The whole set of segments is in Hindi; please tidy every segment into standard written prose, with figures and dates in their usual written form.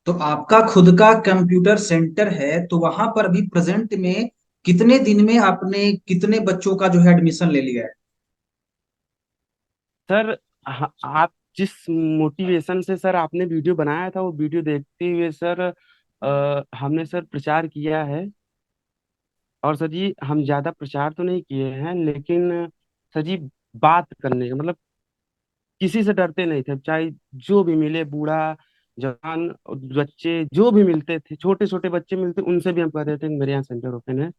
तो आपका खुद का कंप्यूटर सेंटर है, तो वहां पर अभी प्रेजेंट में कितने दिन में आपने कितने बच्चों का जो है एडमिशन ले लिया है? सर, आप जिस मोटिवेशन से सर आपने वीडियो बनाया था, वो वीडियो देखते हुए सर हमने सर प्रचार किया है। और सर जी, हम ज्यादा प्रचार तो नहीं किए हैं, लेकिन सर जी, बात करने का मतलब किसी से डरते नहीं थे। चाहे जो भी मिले, बूढ़ा जवान बच्चे जो भी मिलते थे, छोटे छोटे बच्चे मिलते, उनसे भी हम कहते थे कि मेरे यहाँ सेंटर ओपन है।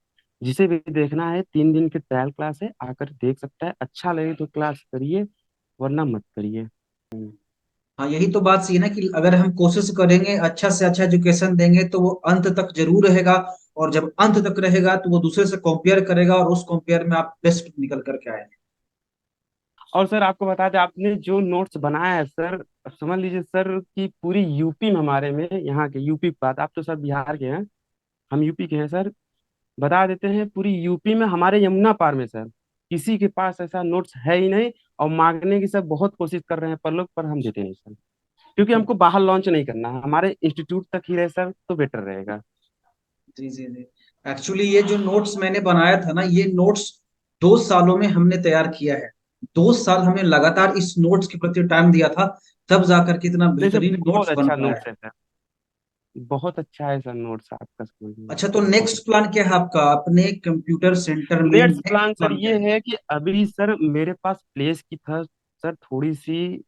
जिसे भी देखना है, 3 दिन की ट्रायल क्लास है, आकर देख सकता है। अच्छा लगे तो क्लास करिए, वरना मत करिए। हाँ, यही तो बात सही है ना कि अगर हम कोशिश करेंगे, अच्छा से अच्छा एजुकेशन देंगे, तो वो अंत तक जरूर रहेगा। और जब अंत तक रहेगा तो वो दूसरे से कंपेयर करेगा, और उस कंपेयर में आप बेस्ट निकल करके आएंगे। और सर, आपको बता दें, आपने जो नोट्स बनाया है सर, अब समझ लीजिए सर कि पूरी यूपी में, हमारे में, यहाँ के यूपी की बात, आप तो सर बिहार के हैं, हम यूपी के हैं सर। बता देते हैं, पूरी यूपी में, हमारे यमुना पार में सर किसी के पास ऐसा नोट्स है ही नहीं। और मांगने की सर बहुत कोशिश कर रहे हैं पर लोग, पर हम देते नहीं सर, क्योंकि हमको बाहर लॉन्च नहीं करना है, हमारे इंस्टीट्यूट तक ही रहे सर तो बेटर रहेगा। जी जी जी। एक्चुअली ये जो नोट्स मैंने बनाया था ना, ये नोट्स 2 सालों में हमने तैयार किया है। 2 साल हमने लगातार इस नोट्स के प्रति टाइम दिया था, तब जाकर के इतना नहीं सर, बेहतरीन बहुत नोट्स बन अच्छा पाया नोट्स है। है सर, बहुत अच्छा है सर नोट्स आपका, समझ में अच्छा, तो बहुत नेक्स्ट अच्छा। प्लान क्या है आपका अपने कंप्यूटर सेंटर में? Next next plan sir plan क्या ये है? है कि अभी सर मेरे पास प्लेस की था सर, थोड़ी सी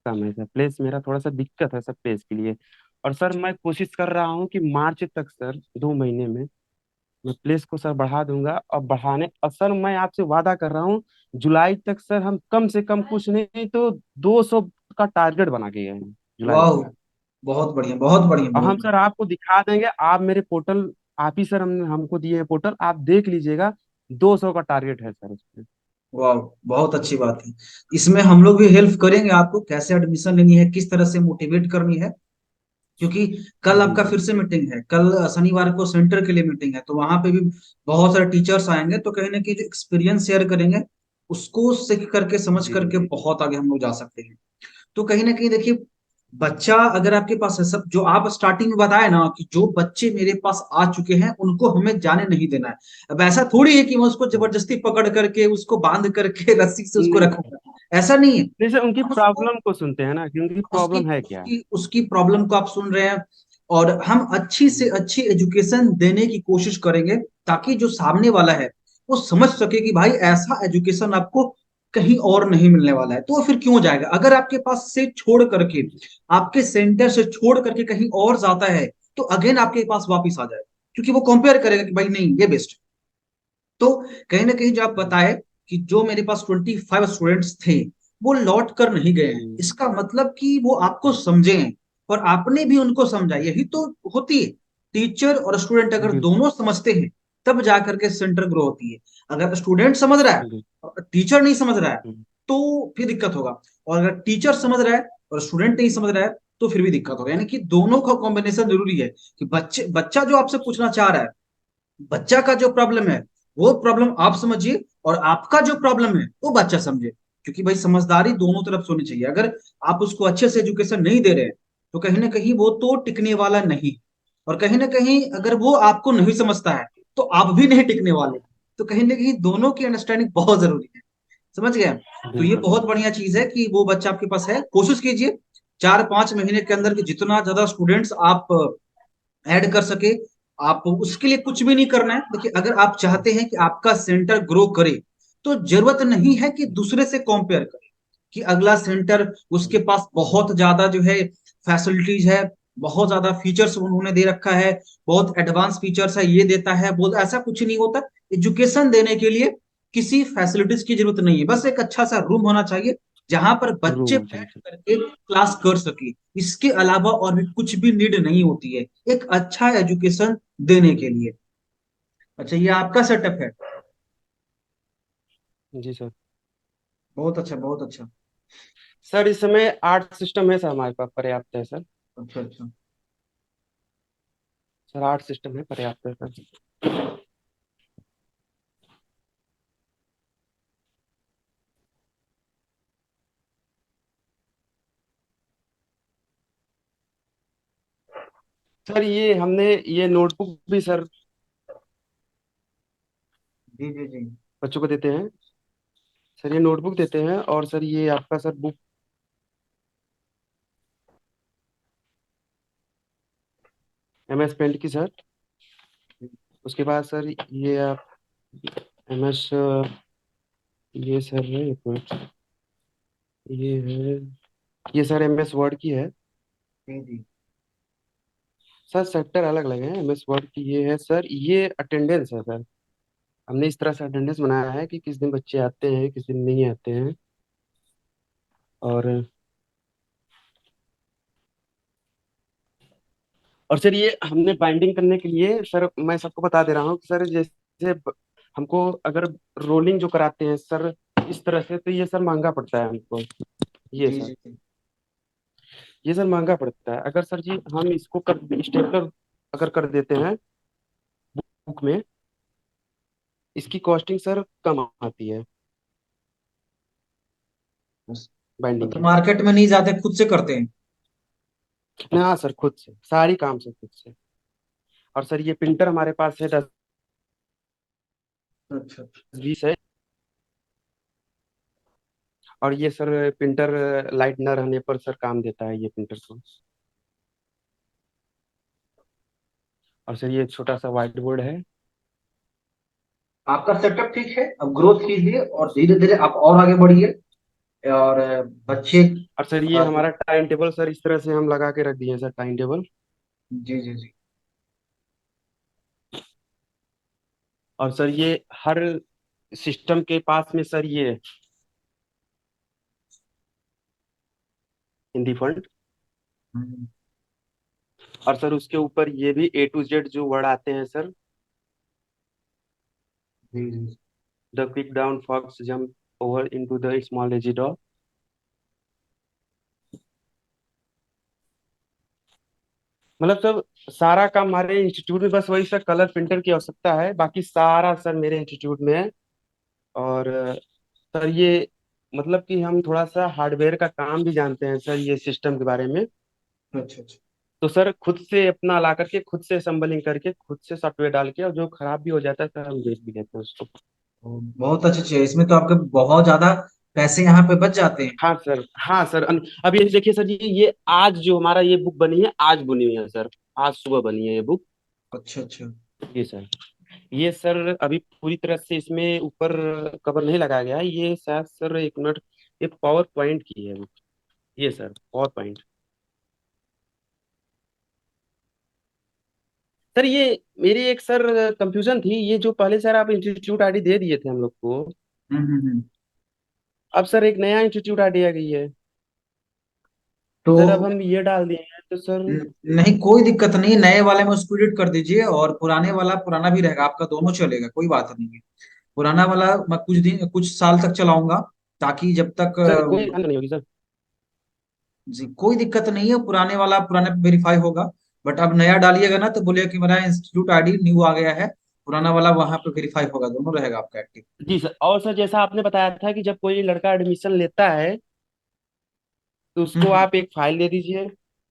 कम है सर। प्लेस मेरा थोड़ा सा दिक्कत है सर, प्लेस के लिए। और सर मैं कोशिश कर रहा हूँ कि मार्च तक सर, 2 महीने में मैं प्लेस को सर बढ़ा दूंगा। और बढ़ाने, और सर मैं आपसे वादा कर रहा हूँ, जुलाई तक सर हम कम से कम कुछ नहीं तो 200 का टारगेट बना के गए हैं जुलाई वाह, तक। बहुत बढ़िया बहुत बढ़िया और बहुत हम बढ़िया। सर आपको दिखा देंगे, आप मेरे पोर्टल, आप ही सर हमको दिए हैं पोर्टल, आप देख लीजिएगा। 200 का टारगेट है सर उसमें। वाह, बहुत अच्छी बात है। इसमें हम लोग भी हेल्प करेंगे आपको, कैसे एडमिशन लेनी है, किस तरह से मोटिवेट करनी है। क्योंकि कल जी आपका जी फिर से मीटिंग है, कल शनिवार को सेंटर के लिए मीटिंग है, तो वहां पे भी बहुत सारे टीचर्स आएंगे, तो कहीं ना कहीं जो एक्सपीरियंस शेयर करेंगे, उसको सीख करके समझ जी करके जी बहुत आगे हम लोग जा सकते हैं। तो कहीं ना कहीं देखिए, बच्चा अगर आपके पास है, सब जो आप स्टार्टिंग में बताए ना कि जो बच्चे मेरे पास आ चुके हैं उनको हमें जाने नहीं देना है। अब ऐसा थोड़ी है कि मैं उसको हाँ। जबरदस्ती पकड़ करके उसको बांध करके रस्सी से उसको नहीं रखूंगा, ऐसा नहीं है। नहीं सर, उनकी हम उसको, प्रॉब्लम को सुनते हैं ना कि उनकी उसकी प्रॉब्लम है क्या। उसकी उसकी प्रॉब्लम को आप सुन रहे हैं, और हम अच्छी से अच्छी एजुकेशन देने की कोशिश करेंगे, ताकि जो सामने वाला है वो समझ सके कि भाई ऐसा एजुकेशन आपको कहीं और नहीं मिलने वाला है, तो वो फिर क्यों जाएगा? अगर आपके पास से छोड़ करके, आपके सेंटर से छोड़ करके कहीं और जाता है, तो अगेन आपके पास वापस आ जाएगा, क्योंकि वो कंपेयर करेगा कि भाई नहीं, ये बेस्ट। तो कहीं ना कहीं जो आप बताए कि जो मेरे पास 25 स्टूडेंट्स थे, वो लौट कर नहीं गए हैं, हम्म, इसका मतलब कि वो आपको समझे हैं, और आपने भी उनको समझा। यही तो होती है, टीचर और स्टूडेंट अगर बिल्कुल दोनों समझते हैं, तब जाकर के सेंटर ग्रो होती है। अगर स्टूडेंट समझ रहा है बिल्कुल। और टीचर नहीं समझ रहा है, हम्म, तो फिर दिक्कत होगा। और अगर टीचर समझ रहा है और स्टूडेंट नहीं समझ रहा है, तो फिर भी दिक्कत होगा। यानी कि दोनों का कॉम्बिनेशन जरूरी है, कि बच्चा जो आपसे पूछना चाह रहा है, बच्चा का जो प्रॉब्लम है, वो प्रॉब्लम आप समझिए, और आपका जो प्रॉब्लम है वो बच्चा समझे। क्योंकि भाई समझदारी दोनों तरफ से होनी चाहिए। अगर आप उसको अच्छे से एजुकेशन नहीं दे रहे हैं, तो कहीं ना कहीं वो तो टिकने वाला नहीं। और कहीं ना कहीं अगर वो आपको नहीं समझता है, तो आप भी नहीं टिकने वाले। तो कहीं ना कहीं दोनों की अंडरस्टैंडिंग बहुत जरूरी है। समझ गए? तो ये बिल्कुल बहुत सर। बढ़िया चीज है कि वो बच्चा आपके पास है। कोशिश कीजिए 4-5 महीने के अंदर कि जितना ज्यादा स्टूडेंट्स आप ऐड कर सके। आप उसके लिए कुछ भी नहीं करना है। देखिए, अगर आप चाहते हैं कि आपका सेंटर ग्रो करे, तो जरूरत नहीं है कि दूसरे से कंपेयर करें, कि अगला सेंटर उसके पास बहुत ज्यादा जो है फैसिलिटीज है, बहुत ज्यादा फीचर्स उन्होंने दे रखा है, बहुत एडवांस फीचर्स है, ये देता है, बहुत ऐसा कुछ नहीं होता। एजुकेशन देने के लिए किसी फैसिलिटीज की जरूरत नहीं है, बस एक अच्छा सा रूम होना चाहिए, जहां पर बच्चे रूम चाहिए बैठ सर। करके क्लास कर सके। इसके अलावा और भी कुछ भी नीड नहीं होती है एक अच्छा एजुकेशन देने के लिए। अच्छा, ये आपका सेटअप है। जी सर। बहुत अच्छा बहुत अच्छा। सर इस समय 8 सिस्टम है सर, हमारे पास पर्याप्त है सर। अच्छा अच्छा। सर 8 सिस्टम है, पर्याप्त है सर। सर ये हमने ये नोटबुक भी सर जी जी जी। बच्चों को देते हैं। सर ये नोटबुक देते हैं, और सर ये आपका सर बुक MS पेंट की सर। उसके बाद सर ये आप MS, ये सर है एक मिनट, ये है, ये सर MS वर्ड की है। जी जी। सर सेक्टर अलग अलग है। MS वर्ड की ये है सर, ये अटेंडेंस है सर। हमने इस तरह से अटेंडेंस बनाया है कि किस दिन बच्चे आते हैं किस दिन नहीं आते हैं। और सर ये हमने बाइंडिंग करने के लिए सर, मैं सबको बता दे रहा हूँ कि सर जैसे हमको अगर रोलिंग जो कराते हैं सर इस तरह से, तो ये सर महंगा पड़ता है हमको। ये जी सर, जी जी। ये सर महंगा पड़ता है। अगर सर जी हम इसको कर स्टेपलर अगर कर देते हैं बुक में, इसकी कॉस्टिंग सर कम आती है बस। बाइंडिंग मतलब की। मार्केट में नहीं जाते, खुद से करते हैं? हाँ सर, खुद से सारी काम से खुद से। और सर ये प्रिंटर हमारे पास है अच्छा। 10-20 है। और ये सर प्रिंटर लाइट न रहने पर सर काम देता है ये प्रिंटर को। और सर ये छोटा सा व्हाइट बोर्ड है। आपका सेटअप ठीक है, अब ग्रोथ कीजिए और धीरे धीरे आप और आगे बढ़िए। और बच्चे। और सर ये हमारा टाइम टेबल सर इस तरह से हम लगा के रख दिए हैं सर, टाइम टेबल। जी जी जी। और सर ये हर सिस्टम के पास में सर ये हिंदी फंड। हम्म, और सर उसके ऊपर ये भी A to Z जो वर्ड आते हैं सर, जी जी। The quick down fox jump over into the small lazy dog. मतलब सब सारा काम हमारे इंस्टीट्यूट में, बस वही सर कलर प्रिंटर की आवश्यकता है, बाकी सारा सर मेरे इंस्टीट्यूट में है। और सर ये मतलब कि हम थोड़ा सा हार्डवेयर का काम भी जानते हैं सर, ये सिस्टम के बारे में। अच्छा अच्छा। तो सर खुद से अपना ला करके खुद से असम्बलिंग करके खुद से सॉफ्टवेयर डाल के, और जो खराब भी हो जाता है सर हम बेच भी देते हैं उसको। बहुत अच्छी चीज है, इसमें तो आपके बहुत ज्यादा पैसे यहाँ पे बच जाते हैं। हाँ सर, हाँ सर। अब ये देखिए सर जी, ये आज जो हमारा ये बुक बनी है, आज बनी हुई है सर। आज सुबह बनी है ये बुक। अच्छा अच्छा। ये सर, ये सर अभी पूरी तरह से इसमें ऊपर कवर नहीं लगाया गया है। ये शायद सर एक मिनट, ये पावर पॉइंट की है बुक। ये सर पावर पॉइंट। सर ये मेरी एक सर कंफ्यूजन थी, ये जो पहले सर आप इंस्टीट्यूट आईडी दे दिए थे हम लोग को, हम्म। अब सर एक नया इंस्टीट्यूट आईडी आ गई है। तो सर अब हम ये डाल दिए हैं तो सर। नहीं, कोई दिक्कत नहीं, नए वाले में उसको एडिट कर दीजिए और पुराने वाला पुराना भी रहेगा, आपका दोनों चलेगा, कोई बात नहीं है। पुराना वाला मैं कुछ दिन कुछ साल तक चलाऊंगा, ताकि जब तक सर कोई दिक्कत नहीं होगी सर। जी कोई दिक्कत नहीं है, पुराने वाला पुराने पे वेरीफाई होगा। बट अब नया डालिएगा ना तो बोलिए कि मेरा इंस्टीट्यूट आईडी न्यू आ गया है, पुराना वाला वहां पे वेरीफाई होगा, दोनों रहेगा आपका एक्टिव। जी सर। और सर जैसा आपने बताया था कि जब कोई लड़का एडमिशन लेता है तो उसको हम्म। आप एक फाइल दे दीजिए।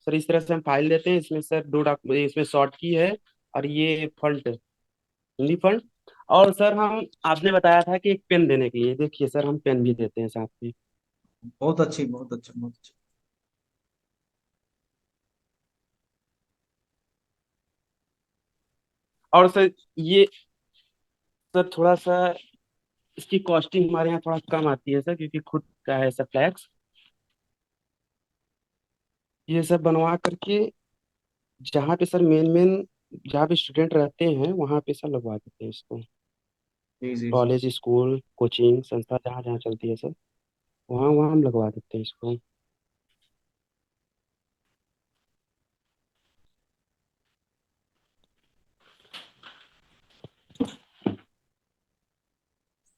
सर इस तरह से हम फाइल देते हैं, इसमें सर दो डॉक्यूमेंट, इसमें शॉर्ट की है और ये फंड, हिंदी फंड। और सर हम, आपने बताया था कि एक पेन देने के लिए, देखिए सर हम पेन भी देते हैं साथ में। बहुत अच्छी, बहुत अच्छा, बहुत अच्छा। और सर ये सर थोड़ा सा इसकी कॉस्टिंग हमारे यहाँ थोड़ा कम आती है सर, क्योंकि खुद का है सर फ्लैक्स। ये सब बनवा करके जहाँ पे सर मेन मेन, जहाँ पे स्टूडेंट रहते हैं वहाँ पे सर लगवा देते हैं इसको। जी जी जी। कॉलेज स्कूल कोचिंग संस्था जहाँ जहाँ चलती है सर, वहाँ वहाँ हम लगवा देते हैं इसको।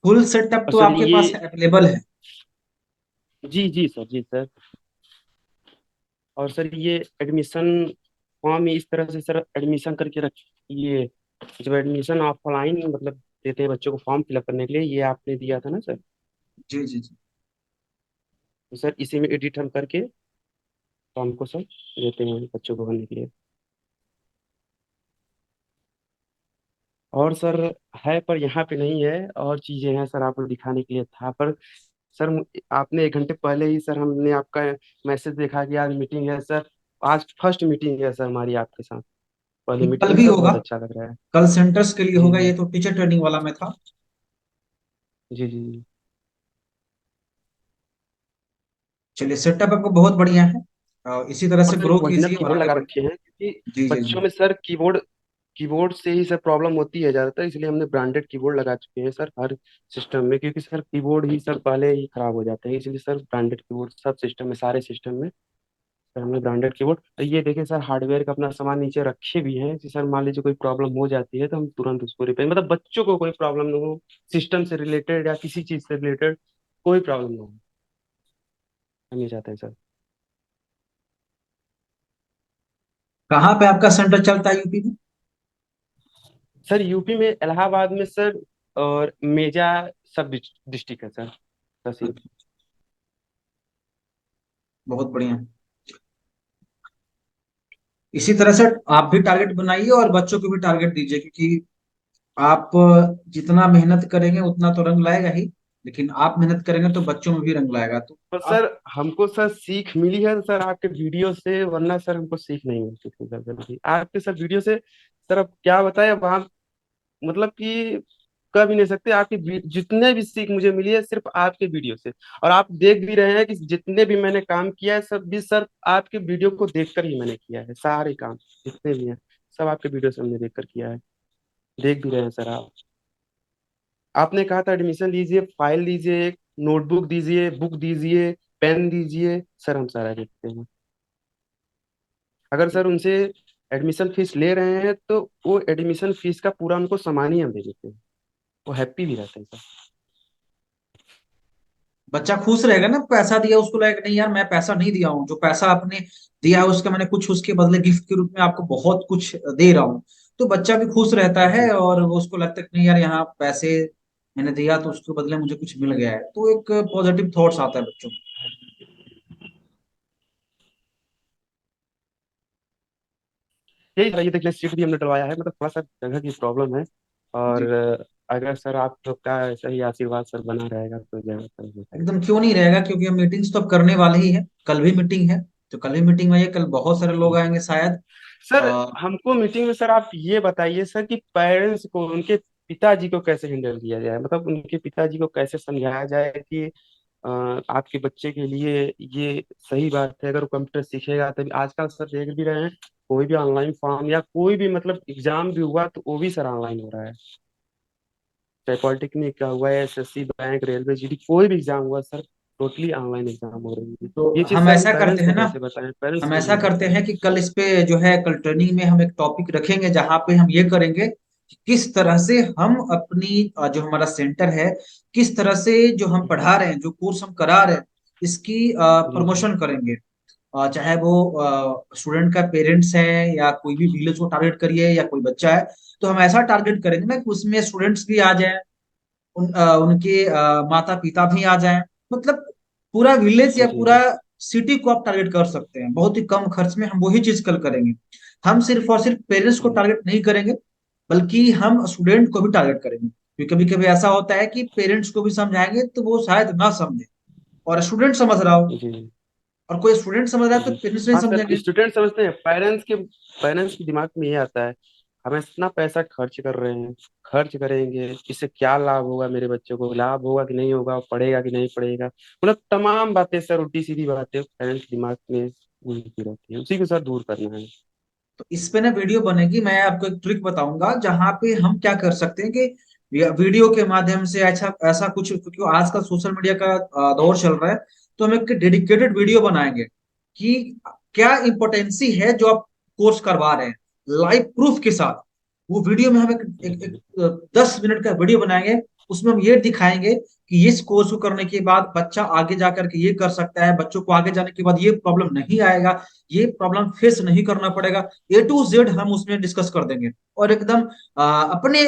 फुल सेटअप और तो सर आपके ये, पास अवेलेबल है? जी जी सर, जी सर। और सर ये एडमिशन फॉर्म इस तरह से सर एडमिशन करके रख, ये जब एडमिशन ऑफलाइन मतलब देते हैं बच्चों को फॉर्म फिलअप करने के लिए, ये आपने दिया था ना सर। जी जी जी। तो सर इसी में एडिट हम करके फॉर्म को सर देते हैं बच्चों को भरने के लिए। और सर है, पर यहाँ पे नहीं है, और चीजें हैं सर, आपको दिखाने के लिए था। पर सर आपने 1 घंटे पहले ही सर हमने आपका मैसेज देखा कि आज मीटिंग है सर। आज फर्स्ट मीटिंग है सर हमारी आपके साथ। पहले कल मीटिंग भी सर होगा, बहुत अच्छा लग रहा है। कल सेंटर्स के लिए जी होगा, जी ये तो टीचर ट्रेनिंग वाला में था। जी जी जी। चलिए, सेटअप आपको बहुत बढ़िया है, इसी तरह और से सर ग्रो ओरिजिनल कीजिए और कीबोर्ड आगे लगा रखे बढ़िए। हैं, क्योंकि जी जी बच्चों जी। में सर कीबोर्ड कीबोर्ड से ही सर प्रॉब्लम होती है ज्यादातर, इसलिए हमने ब्रांडेड कीबोर्ड लगा चुके हैं सर हर सिस्टम में, क्योंकि सर कीबोर्ड ही सर पहले ही खराब हो जाते हैं, इसलिए सर ब्रांडेड कीबोर्ड सब सिस्टम में, सारे सिस्टम में सर हमने ब्रांडेड कीबोर्ड। ये देखिए सर, हार्डवेयर का अपना सामान नीचे रखे भी हैं कि सर मान लीजिए कोई प्रॉब्लम हो जाती है तो हम तुरंत उसको रिपेयर, मतलब बच्चों को कोई प्रॉब्लम ना हो, सिस्टम से रिलेटेड या किसी चीज से रिलेटेड कोई प्रॉब्लम ना हो, हम ये चाहते हैं सर। कहाँ पे आपका सेंटर चलता है यूपी में? सर यूपी में इलाहाबाद में सर, और मेजा सब डिस्ट्रिक्ट है सर, तहसील। अच्छा, बहुत बढ़िया। इसी तरह से आप भी टारगेट बनाइए और बच्चों को भी टारगेट दीजिए, क्योंकि आप जितना मेहनत करेंगे उतना तो रंग लाएगा ही, लेकिन आप मेहनत करेंगे तो बच्चों में भी रंग लाएगा। तो तो आप सर हमको सर सीख मिली है सर आपके वीडियो से, वरना सर हमको सीख नहीं मिलती थी सर जल्दी आपके सर वीडियो से। सर अब क्या बताएं, अब आप मतलब कि कह भी नहीं सकते, आपकी जितने भी सीख मुझे मिली है सिर्फ आपके वीडियो से। और आप देख भी रहे हैं कि जितने भी मैंने काम किया है सब भी सर आपके वीडियो को देखकर ही मैंने किया है, सारे काम जितने भी हैं सब आपके वीडियो से हमने देखकर किया है। देख भी रहे हैं सर आप। आपने कहा था एडमिशन लीजिए, फाइल लीजिए, नोटबुक दीजिए, बुक दीजिए, पेन दीजिए, सर हम सारा देते हैं। अगर सर उनसे एडमिशन फीस ले रहे हैं तो वो एडमिशन फीस का पूरा उनको सामान ही हम दे देते हैं, वो हैप्पी भी रहते हैं सर। बच्चा खुश रहेगा ना, पैसा दिया उसको लगेगा नहीं यार मैं पैसा नहीं दिया हूँ, जो पैसा आपने दिया है उसका मैंने कुछ उसके बदले गिफ्ट के रूप में आपको बहुत कुछ दे रहा हूँ। तो बच्चा भी खुश रहता है जी और वो उसको लगता है कि नहीं यार यहाँ पैसे मैंने दिया तो उसके बदले मुझे कुछ मिल गया है, तो एक पॉजिटिव थॉट्स आता है बच्चों में। यही था, ये देखिए सीट भी हमने डलवाया है, मतलब थोड़ा सा जगह की प्रॉब्लम है। और जी, अगर सर आप लोग का ऐसा ही आशीर्वाद सर बना रहेगा तो जगह सर हो जाएगी। एकदम क्यों नहीं रहेगा, क्योंकि हम मीटिंग्स तो अब करने वाले ही है। कल भी मीटिंग है, तो कल भी मीटिंग में ये कल बहुत सारे लोग आएंगे शायद। सर हमको मीटिंग में सर आप ये बताइए सर कि पेरेंट्स को उनके पिताजी को कैसे हैंडल किया जाए, मतलब उनके पिताजी को कैसे समझाया जाए कि आपके बच्चे के लिए ये सही बात है, अगर वो कंप्यूटर सीखेगा तभी। आजकल सर देख भी रहे हैं, कोई भी ऑनलाइन फॉर्म या कोई भी मतलब एग्जाम भी हुआ तो वो भी सर ऑनलाइन हो रहा है, चाहे पॉलिटेक्निक का हुआ है, एसएससी, बैंक, रेलवे, जीडी, कोई भी एग्जाम हुआ सर, टोटली ऑनलाइन एग्जाम हो रही है। तो ये चीज हम सर हम ऐसा करते पेरेंट्स को हैं ना, कैसे बताएं, पेरेंट्स हम को ऐसा नहीं करते बताते हैं। हैं कि कल इस पे जो है, कल ट्रेनिंग में हम एक टॉपिक रखेंगे जहां पे हम ये करेंगे कि किस तरह से हम अपनी जो हमारा सेंटर है, किस तरह से जो हम पढ़ा रहे हैं, जो कोर्स हम करा रहे हैं, इसकी जी जी प्रमोशन करेंगे। चाहे वो स्टूडेंट का पेरेंट्स है या कोई भी विलेज को टारगेट करिए या कोई बच्चा है, तो हम ऐसा टारगेट करेंगे ना कि उसमें स्टूडेंट्स भी आ जाए, उनके माता पिता भी आ जाएं, मतलब पूरा विलेज या जी पूरा जी सिटी को आप टारगेट कर सकते हैं बहुत ही कम खर्च में। हम वही चीज कल करेंगे। हम सिर्फ और सिर्फ पेरेंट्स को जी टारगेट नहीं करेंगे, बल्कि हम स्टूडेंट को भी टारगेट करेंगे, क्योंकि कभी कभी ऐसा होता है कि पेरेंट्स को भी समझाएंगे तो वो शायद ना समझे, और स्टूडेंट समझ रहा हो, जी जी और कोई स्टूडेंट समझ रहा है तो जी। पेरेंट्स नहीं हाँ सर, समझेंगे। स्टूडेंट समझते हैं, पेरेंट्स के दिमाग में ये आता है, हम इतना पैसा खर्च कर रहे हैं, खर्च करेंगे इससे क्या लाभ होगा, मेरे बच्चों को लाभ होगा कि नहीं होगा, पढ़ेगा कि नहीं पढ़ेगा, मतलब तमाम बातें सर, उल्टी सीधी बातें पेरेंट्स के दिमाग में घूमती रहती है, उसी को सर दूर करना है। तो इस पे ना वीडियो बनेगी, मैं आपको एक ट्रिक बताऊंगा जहां पे हम क्या कर सकते हैं कि वीडियो के माध्यम से ऐसा ऐसा कुछ, क्योंकि आजकल सोशल मीडिया का दौर चल रहा है, तो हम एक डेडिकेटेड वीडियो बनाएंगे कि क्या इम्पोर्टेंसी है जो आप कोर्स करवा रहे हैं, लाइव प्रूफ के साथ। वो वीडियो में हम एक 10 मिनट का वीडियो बनाएंगे, उसमें हम ये दिखाएंगे कि इस कोर्स को करने के बाद बच्चा आगे जाकर के ये कर सकता है, बच्चों को आगे जाने के बाद ये प्रॉब्लम नहीं आएगा, ये प्रॉब्लम फेस नहीं करना पड़ेगा। A to Z हम उसमें डिस्कस कर देंगे, और एकदम अपने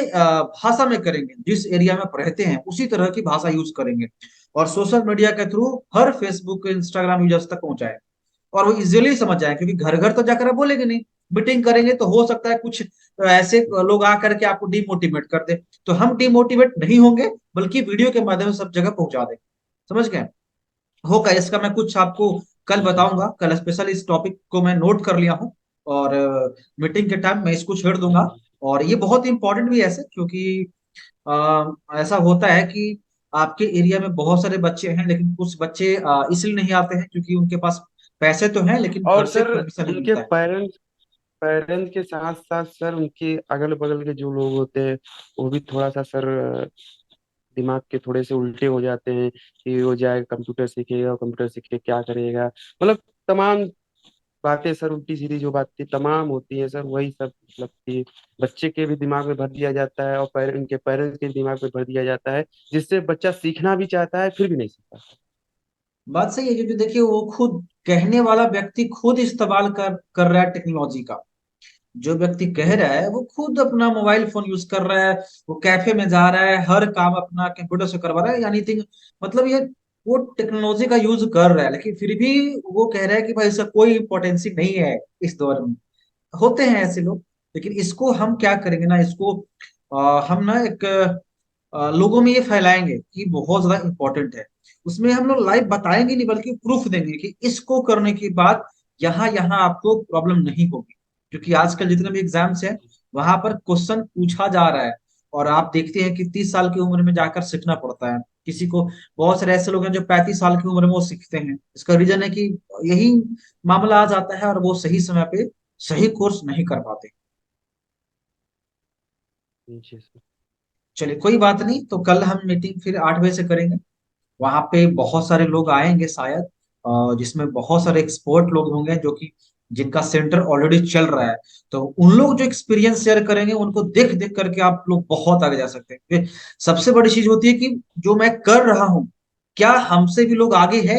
भाषा में करेंगे, जिस एरिया में आप रहते हैं उसी तरह की भाषा यूज करेंगे, और सोशल मीडिया के थ्रू हर फेसबुक इंस्टाग्राम यूजर्स तक पहुंचाए, और वो इजीली समझ जाए, क्योंकि घर घर तो जाकर आप बोलेंगे नहीं, मीटिंग करेंगे तो हो सकता है कुछ ऐसे लोग आकर के आपको डिमोटिवेट कर दे। तो हम डिमोटिवेट नहीं होंगे, बल्कि वीडियो के माध्यम से सब जगह पहुंचा देंगे। समझ गए? होगा इसका मैं कुछ आपको कल जी जी बताऊंगा, कल स्पेशल इस टॉपिक को मैं नोट कर लिया हूँ, और मीटिंग के टाइम मैं इसको छेड़ दूंगा। जी। और ये बहुत इंपॉर्टेंट भी है ऐसे, क्योंकि ऐसा होता है कि आपके एरिया में बहुत सारे बच्चे हैं, लेकिन कुछ बच्चे इसलिए नहीं आते हैं क्योंकि उनके पास पैसे तो हैं लेकिन घर और से सर परमिशन नहीं उनके मिलता है। पेरेंट्स के साथ साथ सर उनके अगल बगल के जो लोग होते हैं वो भी थोड़ा सा सर दिमाग के थोड़े से उल्टे हो जाते हैं कि वो जाए कंप्यूटर सीखेगा, कंप्यूटर सीख के क्या करेगा। मतलब तमाम बातें सर, उल्टी सीधी जो बातें तमाम होती है सर, वही सब मतलब कि बच्चे के भी दिमाग में भर दिया जाता है और उनके पेरेंट्स के दिमाग में भर दिया जाता है, जिससे बच्चा सीखना भी चाहता है फिर भी नहीं सीख पाता। बात सही है, क्योंकि देखिए वो खुद कहने वाला व्यक्ति खुद इस्तेमाल कर रहा है टेक्नोलॉजी का। जो व्यक्ति कह रहा है वो खुद अपना मोबाइल फोन यूज कर रहा है, वो कैफे में जा रहा है, हर काम अपना कंप्यूटर से करवा रहा है, यानी थिंग मतलब ये वो टेक्नोलॉजी का यूज कर रहा है, लेकिन फिर भी वो कह रहा है कि भाई इसका कोई इम्पोर्टेंसी नहीं है इस दौर में। होते हैं ऐसे लोग। लेकिन इसको हम क्या करेंगे ना, इसको हम ना एक लोगों में ये फैलाएंगे कि बहुत ज्यादा इंपॉर्टेंट है। उसमें हम लोग लाइव बताएंगे नहीं, बल्कि प्रूफ देंगे कि इसको करने के बाद यहाँ यहाँ आपको प्रॉब्लम नहीं होगी। क्योंकि आजकल जितने भी एग्जाम्स हैं वहां पर क्वेश्चन पूछा जा रहा है, और आप देखते हैं कि 30 साल की उम्र में जाकर सीखना पड़ता है किसी को। बहुत सारे ऐसे लोग हैं जो 35 साल की उम्र में वो सीखते हैं। इसका रीजन है कि यही मामला आ जाता है, और वो सही समय पे सही कोर्स नहीं कर पाते। जी सर। चलिए कोई बात नहीं, तो कल हम मीटिंग फिर 8 बजे से करेंगे। वहां पे बहुत सारे लोग आएंगे शायद, जिसमें बहुत सारे एक्सपर्ट लोग होंगे जो कि जिनका सेंटर ऑलरेडी चल रहा है। तो उन लोग जो एक्सपीरियंस शेयर करेंगे उनको देख देख करके आप लोग बहुत आगे जा सकते हैं, क्योंकि सबसे बड़ी चीज होती है कि जो मैं कर रहा हूँ, क्या हमसे भी लोग आगे है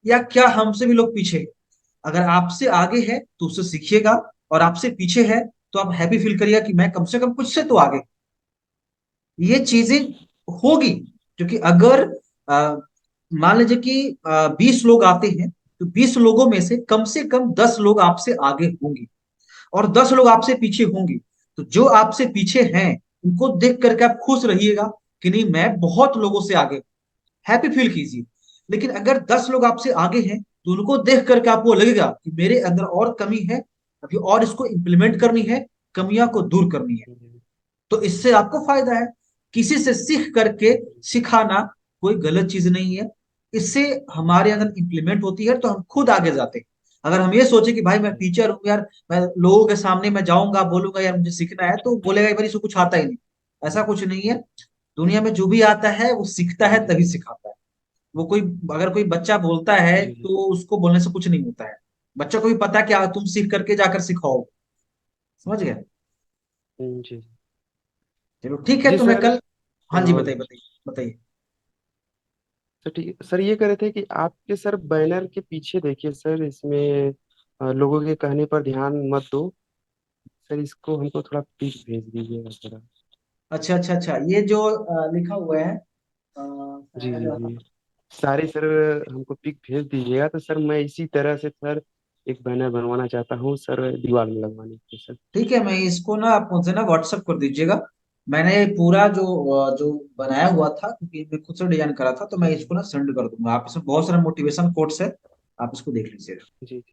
या क्या हमसे भी लोग पीछे है। अगर आपसे आगे है तो उससे सीखिएगा, और आपसे पीछे है तो आप हैप्पी फील करिएगा कि मैं कम से कम कुछ से तो आगे। ये चीजें होगी, क्योंकि अगर मान लीजिए कि 20 लोग आते हैं, तो 20 लोगों में से कम 10 लोग आपसे आगे होंगे, और 10 लोग आपसे पीछे होंगे। तो जो आपसे पीछे हैं उनको देख करके आप खुश रहिएगा कि नहीं, मैं बहुत लोगों से आगे, हैप्पी फील कीजिए। लेकिन अगर 10 लोग आपसे आगे हैं तो उनको देख करके आपको लगेगा कि मेरे अंदर और कमी है, अभी और इसको इंप्लीमेंट करनी है, कमियां को दूर करनी है। तो इससे आपको फायदा है। किसी से सीख करके सिखाना कोई गलत चीज नहीं है। इससे हमारे अंदर इंप्लीमेंट होती है तो हम खुद आगे जाते हैं। अगर हम ये सोचे कि भाई मैं टीचर हूँ यार, मैं लोगों के सामने मैं जाऊंगा बोलूंगा यार मुझे सीखना है, तो बोलेगा भाई इसको कुछ आता ही नहीं। ऐसा कुछ नहीं है। दुनिया में जो भी आता है वो सीखता है तभी सिखाता है। वो कोई, अगर कोई बच्चा बोलता है जी जी तो उसको बोलने से कुछ नहीं होता है। बच्चा को भी पता है कि तुम सीख करके जाकर सिखाओ। समझ गए? जी। चलो ठीक है, जी तो मैं सर। कल। हाँ जी, और बताइए बताइए बताइए। सर ठीक है सर, ये कह रहे थे कि आपके सर बैनर के पीछे देखिए सर, इसमें लोगों के कहने पर ध्यान मत दो। सर इसको हमको थोड़ा पिक भेज दीजिएगा सर। अच्छा अच्छा अच्छा, ये जो लिखा हुआ है जी शायद। जी जी। सारे सर हमको पिक भेज दीजिएगा तो सर मैं इसी तरह से सर एक बैनर बनवाना चाहता हूँ सर, दीवार में लगवाने के लिए सर। ठीक है, मैं इसको ना आप मुझे ना व्हाट्सअप कर दीजिएगा। मैंने पूरा जो बनाया हुआ था, क्योंकि मैं खुद से डिजाइन करा था, तो मैं जी इसको ना सेंड कर दूंगा। आप इसमें बहुत सारे मोटिवेशन कोट्स है, आप इसको देख लीजिएगा। जी।